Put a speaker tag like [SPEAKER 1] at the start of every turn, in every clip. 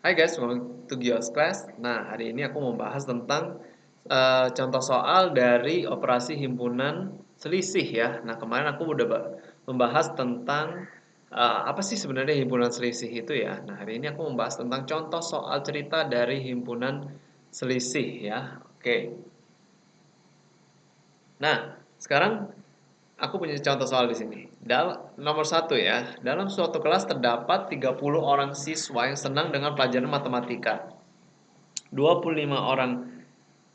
[SPEAKER 1] Hai guys, welcome to Gios Class. Nah, hari ini aku mau bahas tentang contoh soal dari operasi himpunan selisih ya. Nah, kemarin aku udah membahas tentang apa sih sebenarnya himpunan selisih itu ya. Nah, hari ini aku membahas tentang contoh soal cerita dari himpunan selisih ya. Oke. Nah, sekarang aku punya contoh soal di sini. Nomor satu ya, dalam suatu kelas terdapat 30 orang siswa yang senang dengan pelajaran matematika. 25 orang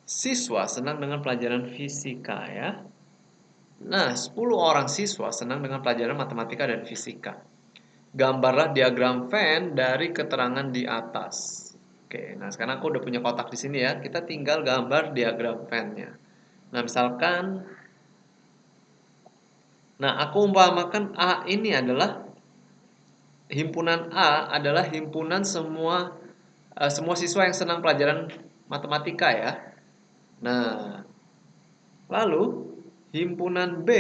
[SPEAKER 1] siswa senang dengan pelajaran fisika ya. Nah, 10 orang siswa senang dengan pelajaran matematika dan fisika. Gambarlah diagram Venn dari keterangan di atas. Oke, nah sekarang aku udah punya kotak di sini ya. Kita tinggal gambar diagram Venn-nya. Nah, misalkan aku umpamakan A ini adalah himpunan A adalah himpunan semua siswa yang senang pelajaran matematika ya. Nah, lalu himpunan B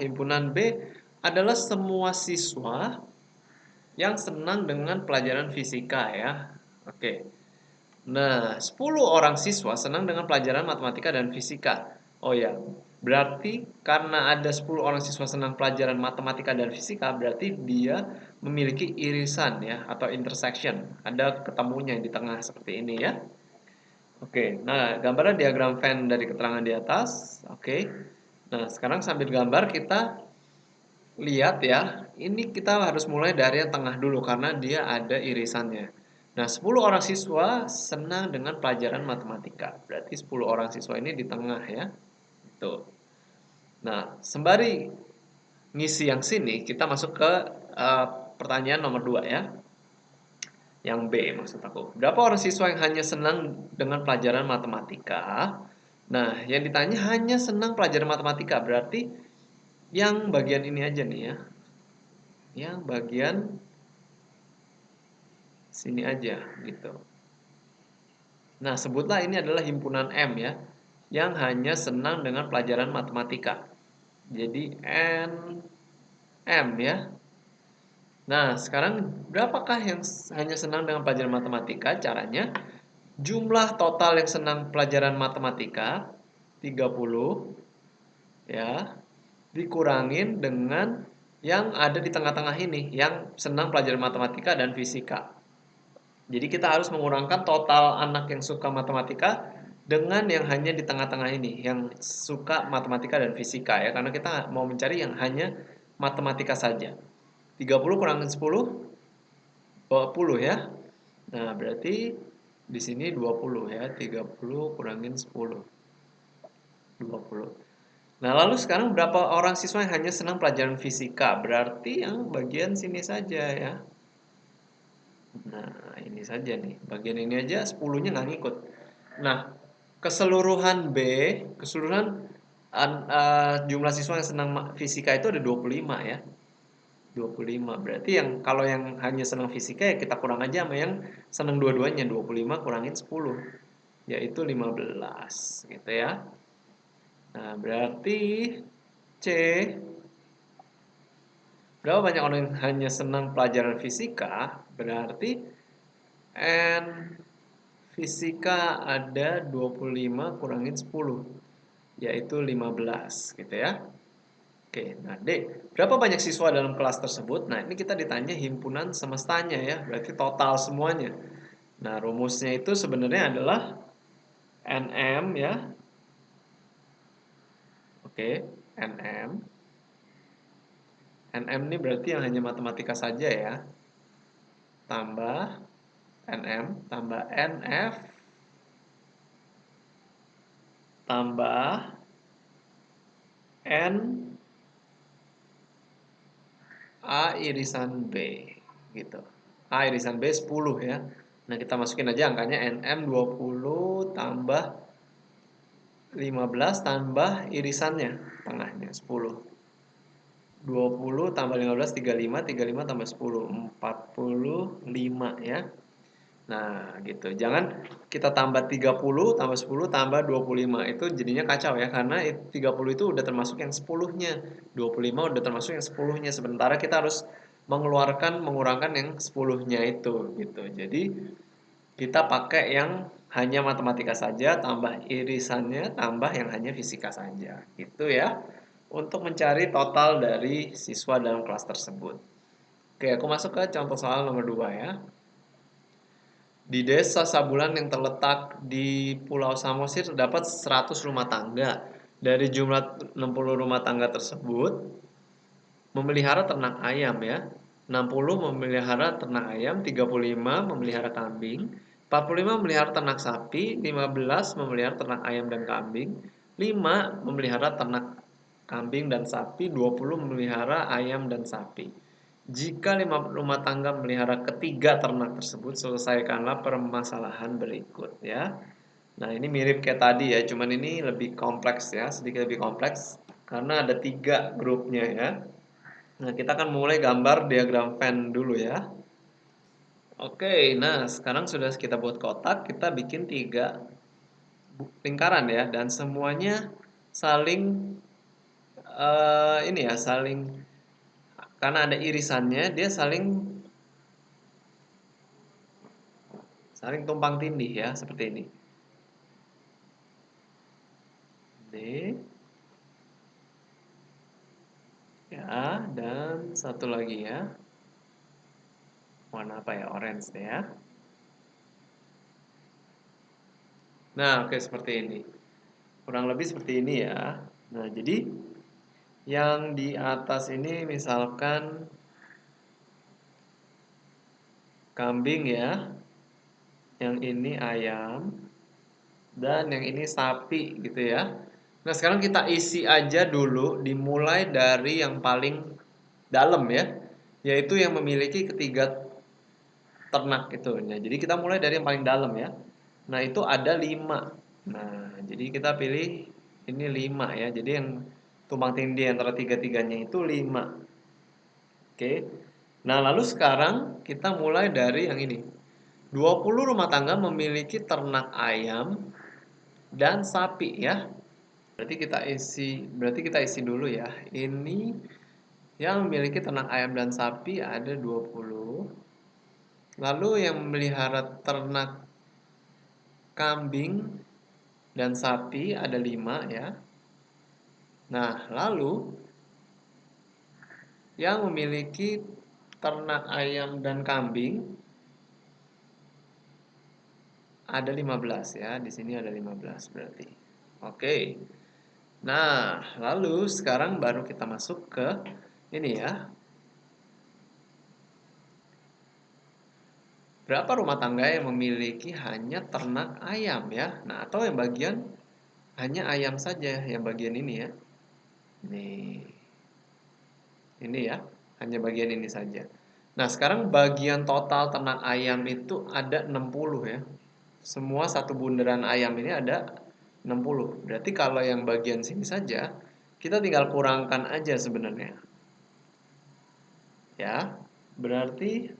[SPEAKER 1] himpunan B adalah semua siswa yang senang dengan pelajaran fisika ya. Oke. Nah, 10 orang siswa senang dengan pelajaran matematika dan fisika. Oh ya, berarti karena ada 10 orang siswa senang pelajaran matematika dan fisika, berarti dia memiliki irisan ya atau intersection. Ada ketemunya di tengah seperti ini ya. Oke, nah gambarnya diagram Venn dari keterangan di atas. Oke. Nah, sekarang sambil gambar kita lihat ya, ini kita harus mulai dari yang tengah dulu karena dia ada irisannya. Nah, 10 orang siswa senang dengan pelajaran matematika. Berarti 10 orang siswa ini di tengah ya. Tuh. Nah, sembari ngisi yang sini, kita masuk ke pertanyaan nomor 2 ya. Yang B maksud aku. Berapa orang siswa yang hanya senang dengan pelajaran matematika? Nah, yang ditanya hanya senang pelajaran matematika. Berarti yang bagian ini aja nih ya. Yang bagian sini aja gitu. Nah, sebutlah ini adalah himpunan M ya, yang hanya senang dengan pelajaran matematika. Jadi M ya. Nah, sekarang berapakah yang hanya senang dengan pelajaran matematika? Caranya jumlah total yang senang pelajaran matematika 30 ya, dikurangin dengan yang ada di tengah-tengah ini, yang senang pelajaran matematika dan fisika. Jadi kita harus mengurangkan total anak yang suka matematika dengan yang hanya di tengah-tengah ini, yang suka matematika dan fisika ya, karena kita mau mencari yang hanya matematika saja. 30 kurangin 10, 20 ya. Nah, berarti di sini 20 ya, 30 kurangin 10, 20. Nah, lalu sekarang berapa orang siswa yang hanya senang pelajaran fisika? Berarti yang bagian sini saja ya. Nah, ini saja nih. Bagian ini aja 10-nya nggak ngikut. Nah, keseluruhan jumlah siswa yang senang fisika itu ada 25 ya. 25. Berarti yang kalau yang hanya senang fisika ya kita kurang aja sama yang senang dua-duanya. 25 kurangin 10, yaitu 15 gitu ya. Nah, berarti C, berapa banyak orang yang hanya senang pelajaran fisika? Berarti N fisika ada 25 kurangin 10, yaitu 15 gitu ya. Oke, nah D, berapa banyak siswa dalam kelas tersebut? Nah, ini kita ditanya himpunan semestanya ya, berarti total semuanya. Nah, rumusnya itu sebenarnya adalah NM ya. Oke, NM. NM ini berarti yang hanya matematika saja ya. Tambah NM, tambah NF, tambah N A irisan B gitu. A irisan B 10 ya. Nah, kita masukin aja angkanya NM 20 tambah 15 tambah irisannya tengahnya 10. 20 tambah 15 35, 35 tambah 10 45 ya. Nah, gitu. Jangan kita tambah 30 tambah 10 tambah 25. Itu jadinya kacau ya karena 30 itu udah termasuk yang 10-nya. 25 udah termasuk yang 10-nya. Sementara kita harus mengurangkan yang 10-nya itu gitu. Jadi kita pakai yang hanya matematika saja, tambah irisannya, tambah yang hanya fisika saja. Gitu ya. Untuk mencari total dari siswa dalam kelas tersebut. Oke, aku masuk ke contoh soal nomor 2 ya. Di desa Sabulan yang terletak di Pulau Samosir terdapat 100 rumah tangga. Dari jumlah 60 rumah tangga tersebut memelihara ternak ayam ya. 60 memelihara ternak ayam, 35 memelihara kambing, 45 memelihara ternak sapi, 15 memelihara ternak ayam dan kambing, 5 memelihara ternak kambing dan sapi, 20 memelihara ayam dan sapi. Jika 5 rumah tangga memelihara ketiga ternak tersebut, selesaikanlah permasalahan berikut ya. Nah, ini mirip kayak tadi ya, cuman ini lebih kompleks ya, sedikit lebih kompleks karena ada 3 grupnya ya. Nah, kita akan mulai gambar diagram Venn dulu ya. Oke, nah sekarang sudah kita buat kotak, kita bikin 3 lingkaran ya, dan semuanya saling ini ya, saling karena ada irisannya, dia saling tumpang tindih ya, seperti ini. Ini ya, dan satu lagi ya. Warna apa ya? Orange deh ya. Nah, oke seperti ini. Kurang lebih seperti ini ya. Nah, jadi yang di atas ini misalkan kambing ya. Yang ini ayam dan yang ini sapi gitu ya. Nah, sekarang kita isi aja dulu dimulai dari yang paling dalam ya, yaitu yang memiliki ketiga ternak itu. Nah, jadi kita mulai dari yang paling dalam ya. Nah, itu ada 5. Nah, jadi kita pilih ini 5 ya. Jadi yang tumpang tindih antara tiga-tiganya itu 5. Oke. Nah, lalu sekarang kita mulai dari yang ini. 20 rumah tangga memiliki ternak ayam dan sapi ya. Berarti kita isi dulu ya. Ini yang memiliki ternak ayam dan sapi ada 20. Lalu yang memelihara ternak kambing dan sapi ada 5 ya. Nah, lalu yang memiliki ternak ayam dan kambing ada 15 ya. Di sini ada 15 berarti. Oke. Nah, lalu sekarang baru kita masuk ke ini ya. Berapa rumah tangga yang memiliki hanya ternak ayam ya? Nah, atau yang bagian hanya ayam saja, yang bagian ini ya. Nih. Ini ya, hanya bagian ini saja. Nah, sekarang bagian total ternak ayam itu ada 60 ya. Semua satu bundaran ayam ini ada 60. Berarti kalau yang bagian sini saja, kita tinggal kurangkan aja sebenarnya. Ya, berarti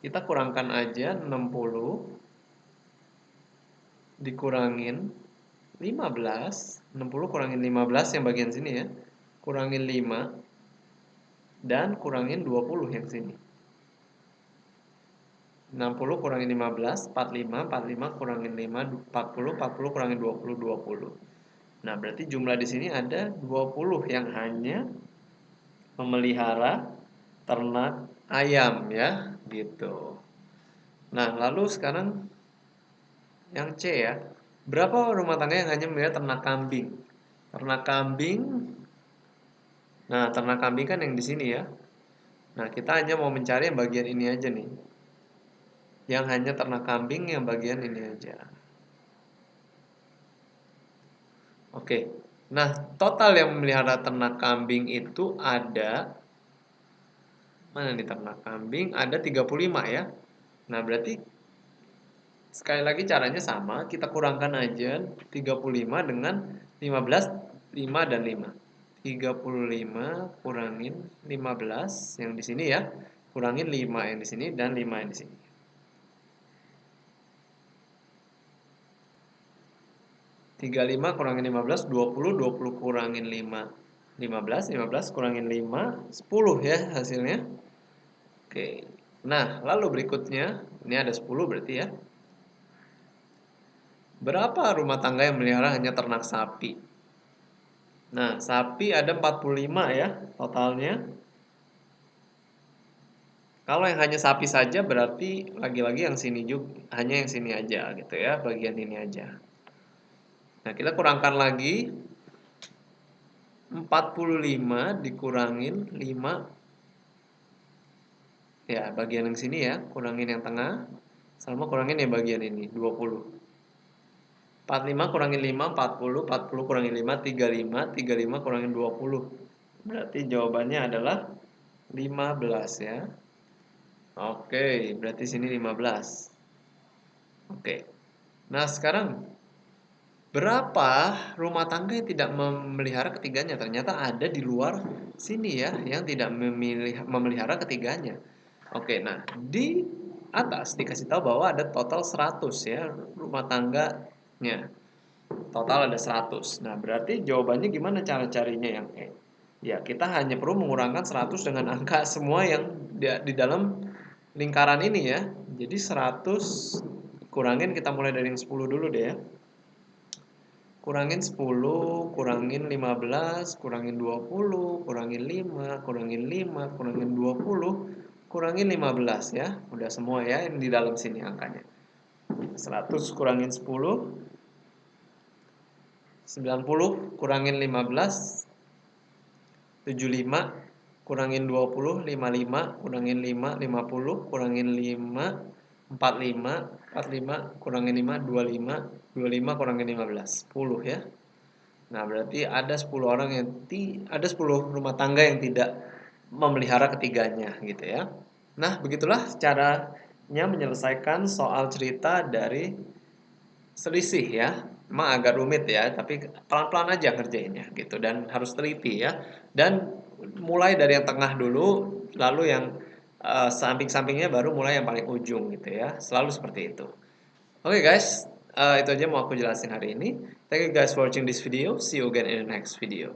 [SPEAKER 1] kita kurangkan aja 60 dikurangin 15. 60 kurangin 15 yang bagian sini ya. Kurangin 5 dan kurangin 20 yang sini. 60 kurangin 15, 45, 45 kurangin 5, 40, 40 kurangin 20, 20. Nah, berarti jumlah di sini ada 20 yang hanya memelihara ternak ayam ya, gitu. Nah, lalu sekarang yang C ya. Berapa rumah tangga yang hanya memelihara ternak kambing? Ternak kambing. Nah, ternak kambing kan yang di sini ya. Nah, kita hanya mau mencari yang bagian ini aja nih. Yang hanya ternak kambing yang bagian ini aja. Oke. Nah, total yang memelihara ternak kambing itu ada, mana nih ternak kambing? Ada 35 ya. Nah, berarti sekali lagi caranya sama, kita kurangkan aja 35 dengan 15, 5 dan 5. 35 kurangin 15 yang di sini ya. Kurangin 5 yang di sini dan 5 yang di sini. 35 kurangin 15, 20, 20 kurangin 5. 15 kurangin 5, 10 ya hasilnya. Oke. Nah, lalu berikutnya, ini ada 10 berarti ya. Berapa rumah tangga yang melihara hanya ternak sapi? Nah, sapi ada 45 ya totalnya. Kalau yang hanya sapi saja berarti lagi-lagi yang sini juga, hanya yang sini aja gitu ya, bagian ini aja. Nah, kita kurangkan lagi. 45 dikurangin 5. Ya, bagian yang sini ya, kurangin yang tengah. Sama kurangin yang bagian ini, 20. 45 kurangin 5, 40. 40 kurangin 5, 35. 35 kurangin 20. Berarti jawabannya adalah 15 ya. Oke, berarti sini 15. Oke. Nah, sekarang berapa rumah tangga yang tidak memelihara ketiganya? Ternyata ada di luar sini ya, yang tidak memelihara ketiganya. Oke, nah di atas dikasih tahu bahwa ada total 100 ya rumah tangganya. Total ada 100. Nah, berarti jawabannya gimana cara carinya yang E? Ya, kita hanya perlu mengurangkan 100 dengan angka semua yang di dalam lingkaran ini ya. Jadi 100 kurangin, kita mulai dari yang 10 dulu deh ya. Kurangin 10, kurangin 15, kurangin 20, kurangin 5, kurangin 5, kurangin 20, kurangin 15 ya. Udah semua ya yang di dalam sini angkanya. 100 kurangin 10, 90 kurangin 15, 75 kurangin 20, 55 kurangin 5, 50 kurangin 5, 45, 45 kurangin 5, 25, 25 kurangin 15, 10 ya. Nah, berarti ada 10 orang yang ada 10 rumah tangga yang tidak memelihara ketiganya gitu ya. Nah, begitulah caranya menyelesaikan soal cerita dari selisih ya. Emang agak rumit ya, tapi pelan-pelan aja ngerjainnya gitu dan harus teliti ya. Dan mulai dari yang tengah dulu, lalu yang samping-sampingnya baru mulai yang paling ujung gitu ya. Selalu seperti itu. Oke guys, itu aja mau aku jelasin hari ini. Thank you guys for watching this video. See you again in the next video.